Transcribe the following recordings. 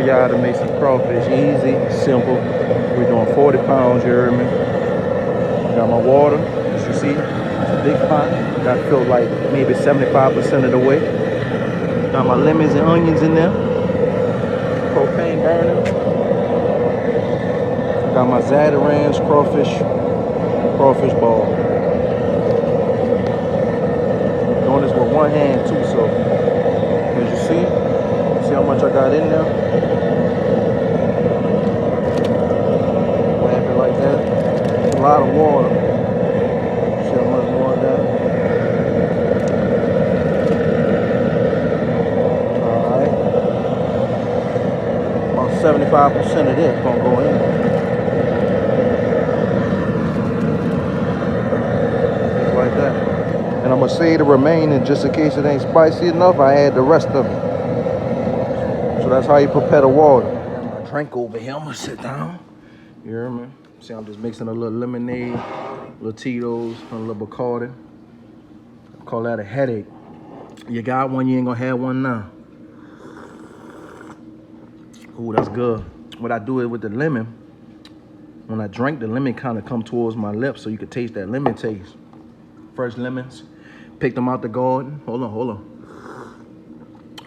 Y'all to make some crawfish easy, simple. We're doing 40 pounds, you heard me? Got my water, as you see, it's a big pot. Got filled like maybe 75% of the way. Got my lemons and onions in there. Propane burner. Got my Zatarans crawfish ball. Doing this with one hand too, so as you see how much I got in there. Wrap it like that. It's a lot of water. See how much more of that. Alright. About 75% of this gonna go in. Just like that. And I'm gonna save the remaining just in case it ain't spicy enough. I add the rest of it. So that's how you prepare the water. I got my drink over here. I'm gonna sit down. You hear me? See, I'm just mixing a little lemonade, little Tito's, a little Bacardi. I call that a headache. You got one, you ain't gonna have one now. Ooh, that's good. What I do is with the lemon, when I drink, the lemon kind of come towards my lips so you can taste that lemon taste. Fresh lemons, picked them out the garden. Hold on.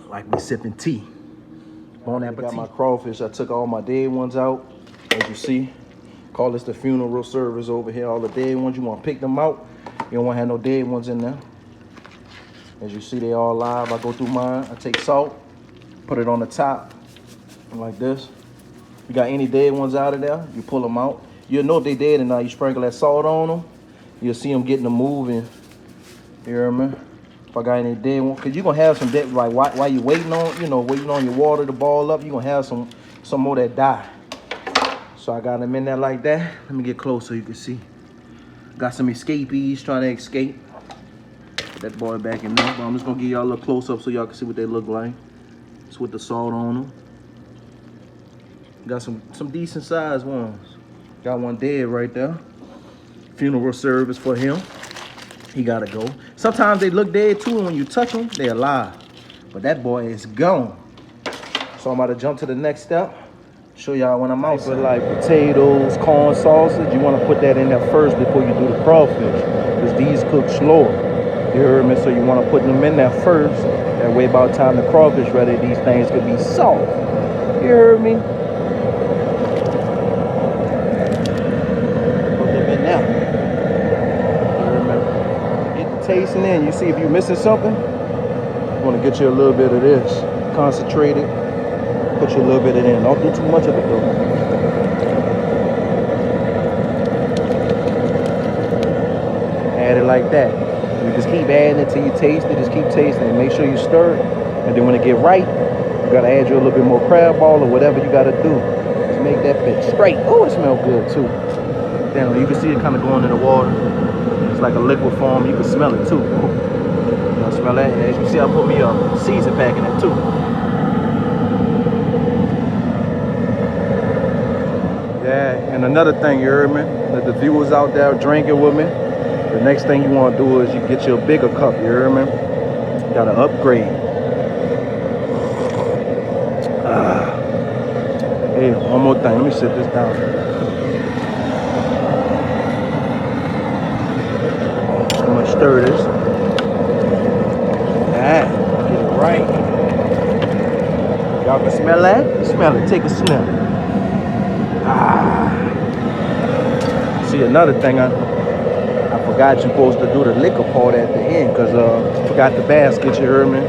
Like me sipping tea. Bon appetit. I got my crawfish. I took all my dead ones out. As you see, call this the funeral service over here. All the dead ones, you want to pick them out. You don't want to have no dead ones in there. As you see, they all live. I go through mine. I take salt, put it on the top, like this. You got any dead ones out of there, you pull them out. You'll know if they dead or not. You sprinkle that salt on them. You'll see them getting to moving. You hear me? If I got any dead ones, because you're going to have some dead, like while you waiting on your water to ball up, you're going to have some more that die. So I got them in there like that. Let me get close so you can see. Got some escapees trying to escape. Put that boy back in there. But I'm just going to give y'all a little close up so y'all can see what they look like. It's with the salt on them. Got some decent sized ones. Got one dead right there. Funeral service for him. He gotta go. Sometimes they look dead too, and when you touch them, they're alive. But that boy is gone. So I'm about to jump to the next step. Show y'all when I'm out. For like potatoes, corn sausage, you want to put that in there first before you do the crawfish, because these cook slower. You heard me? So you want to put them in there first. That way, by the time the crawfish ready, these things could be soft. You heard me? Put them in there. You heard me? Get the taste in there. And you see if you're missing something. You want to get you a little bit of this. Concentrate it. Put you a little bit of it in. Don't do too much of it though. Add it like that. You just keep adding it till you taste it. Just keep tasting it. Make sure you stir it. And then when it get right, you gotta add you a little bit more crab ball or whatever you gotta do. Just make that bit straight. Oh, it smells good too. Then you can see it kind of going in the water. It's like a liquid form. You can smell it too. You smell that? As you see, I put me a season pack in it too. Yeah, and another thing, you heard me? That the viewers out there drinking with me, the next thing you want to do is you get you a bigger cup, you heard me? You gotta upgrade. Hey, one more thing, let me sit this down. I'm gonna stir this. Get it right. Y'all can smell that? Smell it, take a smell. See, another thing, I forgot you're supposed to do the liquor part at the end, because forgot the basket, you heard me?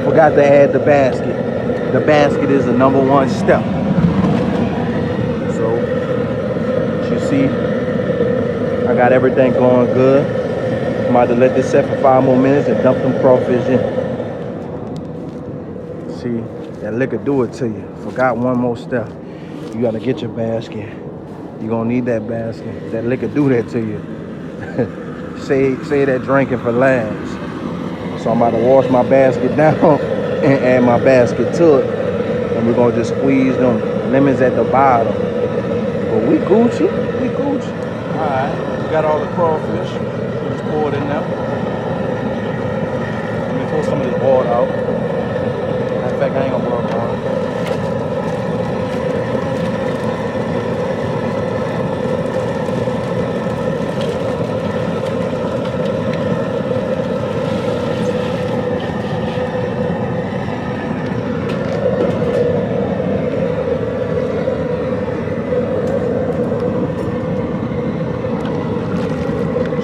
Forgot to add the basket. The basket is the #1 step. So, as you see, I got everything going good. I'm about to let this set for 5 more minutes and dump them crawfish in. See, that liquor do it to you. Forgot one more step. You gotta get your basket. You're gonna need that basket. That liquor do that to you. say that drinking for last. So I'm about to wash my basket down and add my basket to it. And we're gonna just squeeze them lemons at the bottom. But we Gucci. Alright, we got all the crawfish. We just pour it in there. Let me pour some of this water out. of fact, I ain't gonna worry about it.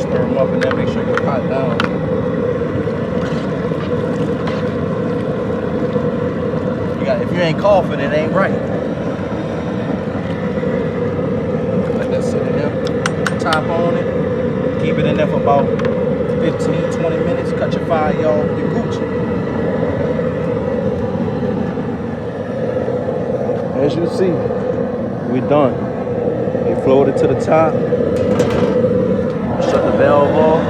Stir them up and then make sure you pot down. If you ain't coughing, it ain't right. Let that sit in there. Top on it. Keep it in there for about 15, 20 minutes. Cut your fire, y'all. Your Gucci. As you see, we done. They floated to the top. Shut the valve off.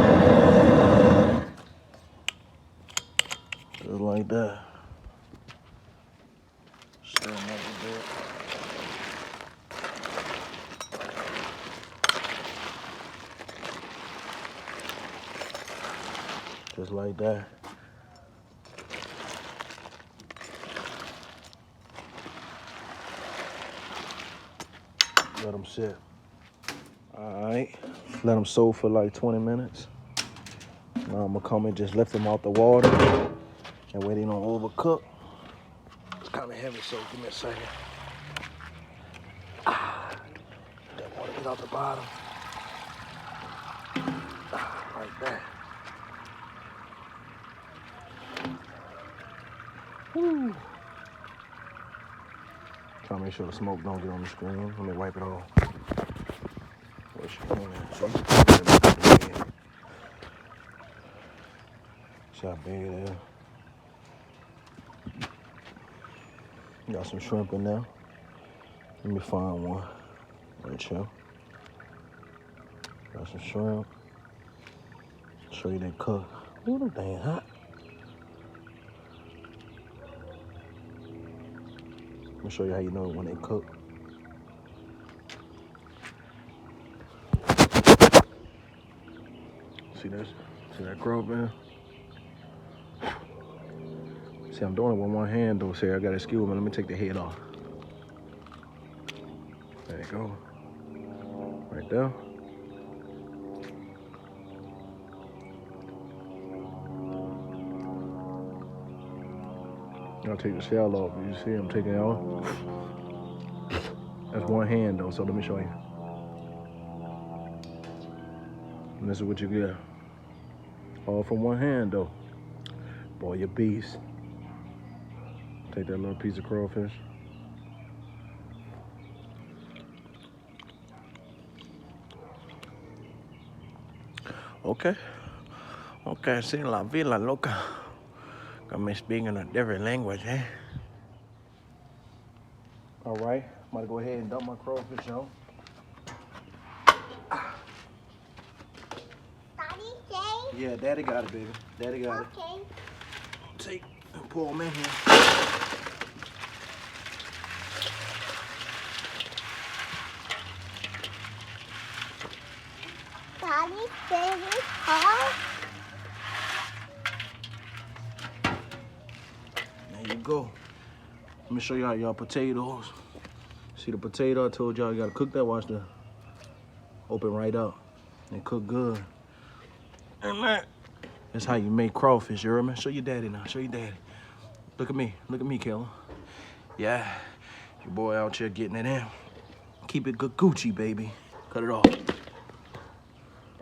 Just like that. Stir them up a bit. Just like that. Let them sit. Alright. Let them soak for like 20 minutes. Now I'm gonna come and just lift them out the water. And wait, they don't overcook. It's kind of heavy, so give me a second. That water get out the bottom. Like that. Woo. Trying to make sure the smoke don't get on the screen. Let me wipe it off. See how big it is. Got some shrimp in there. Let me find one. Right here. Got some shrimp. Show you they cook. Ooh, them dang hot. Let me show you how you know when they cook. See this? See that grub, man? See, I'm doing it with one hand, though. See, I got to excuse me. Let me take the head off. There you go. Right there. I'll take the shell off. You see, I'm taking it off. That's one hand, though, so let me show you. And this is what you get. All from one hand, though. Boy, you're beast. Take that little piece of crawfish. Okay. Okay, see, la vida loca. Got me speaking a different language, eh? All right, I'm gonna go ahead and dump my crawfish out. Daddy say? Yeah, Daddy got it, baby. Daddy got it. Okay. Take and pour them in here. Daddy favorite car? There you go. Let me show y'all potatoes. See the potato? I told y'all you gotta cook that. Watch the open right up and cook good. And that's how you make crawfish, you heard me? Show your daddy now. Show your daddy. Look at me. Look at me, Kayla. Yeah, your boy out here getting it in. Keep it good Gucci, baby. Cut it off.